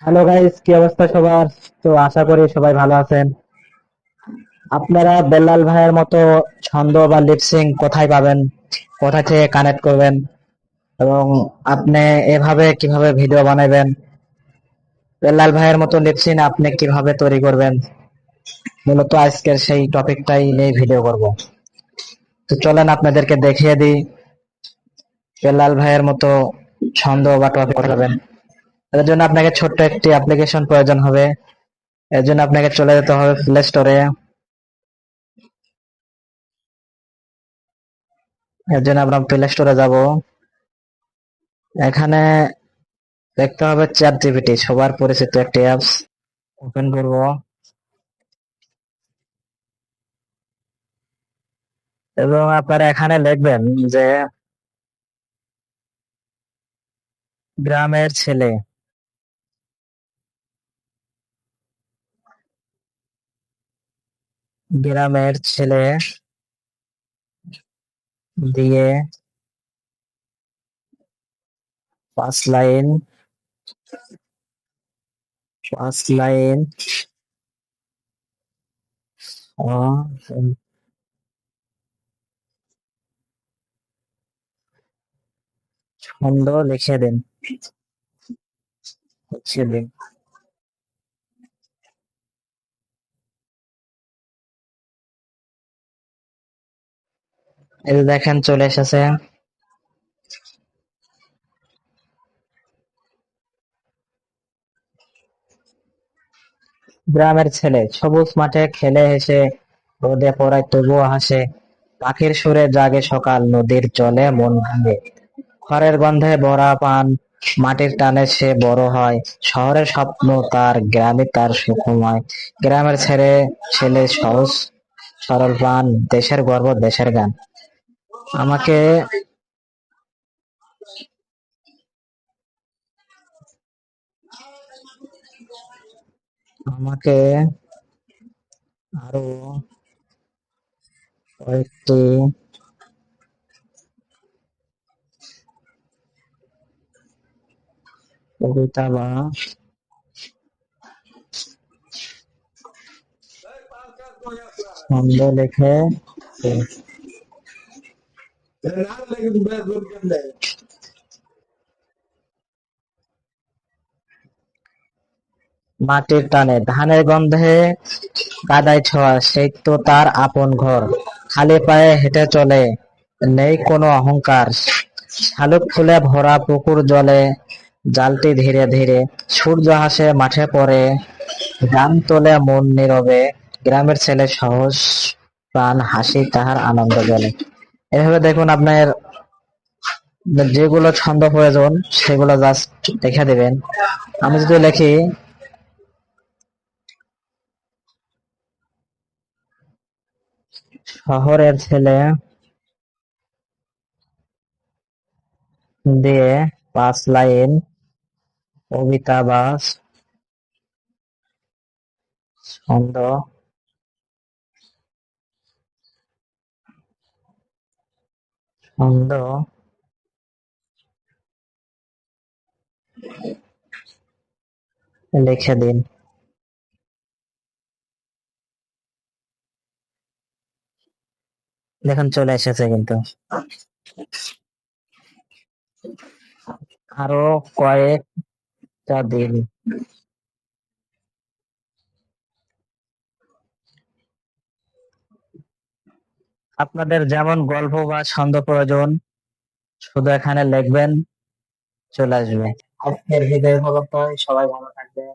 Hello guys, কি অবস্থা সবার? তো আশা করি সবাই ভালো আছেন। আপনারা বেল্লাল ভাইয়ের মতো ছন্দ বা লিপসিং কোথায় পাবেন, কোথা থেকে কানেক্ট করবেন এবং আপনি এভাবে কিভাবে ভিডিও বানাবেন, বেল্লাল ভাইয়ের মতো লিপসিং আপনি কিভাবে তৈরি করবেন, মূলত আজকের সেই টপিকটাই নিয়ে ভিডিও করব। তো চলেন আপনাদেরকে দেখিয়ে দিই বেল্লাল ভাইয়ের মতো ছন্দ বা টপিক করবেন। এর জন্য আপনাকে ছোট্ট একটি অ্যাপ্লিকেশন প্রয়োজন হবে। এর জন্য আপনাকে চলে যেতে হবে প্লে স্টোরে। এর জন্য আমরা প্লে স্টোরে যাব। এখানে দেখতে হবে চ্যাট জিপিটি, সবার পরিচিত একটি অ্যাপস। ওপেন করব এবং আপনারা এখানে লিখবেন যে গ্রামের ছেলে, গ্রামের ছেলে দিয়ে 5 লাইন, 5 লাইন ছন্দ লিখে দিন। দিন এই যে দেখেন চলে এসেছে। গ্রামের ছেলে সবুজ মাঠে খেলে হেসে, রোদে পড়ায় তবুও হাসে, পাখির সুরে জাগে সকাল, নদীর জলে মন ভাঙে, খড়ের গন্ধে ভরা পান, মাটির টানে সে বড় হয়, শহরের স্বপ্ন তার, গ্রামে তার সুখময়। গ্রামের ছেলে, ছেলে সহজ সরল প্রাণ, দেশের গর্ব দেশের গান। আমাকে আমাকে আরো কয়েকটি কবিতা বা ছন্দ লিখে দিন। মাটির টানে ধানের গন্ধে কাদায় ছোঁয়া, সেই তো তার আপন ঘর, খালি পায়ে হেঁটে চলে, নেই কোনো অহংকার, শালুক ফুলে ভরা পুকুর জলে, জালটি ধীরে ধীরে, সূর্য হাসে মাঠে পড়ে, গান তোলে মন নীরবে, গ্রামের ছেলে সহজ প্রাণ, হাসি তাহার আনন্দ জলে। এভাবে দেখুন আপনার যেগুলো ছন্দ প্রয়োজন সেগুলো জাস্ট লিখে দিবেন। আমি যদি লিখি শহরের ছেলে দিয়ে 5 লাইন কবিতা বা ছন্দ ছন্দ লিখে দিন। দেখুন চলে এসেছে কিন্তু। আরো কয়েকটা দিন। আপনাদের যেমন গল্প বা ছন্দ প্রয়োজন শুধু এখানে লিখবেন, চলে আসবে। আজকের ভিডিও হলো, সবাই ভালো থাকবেন।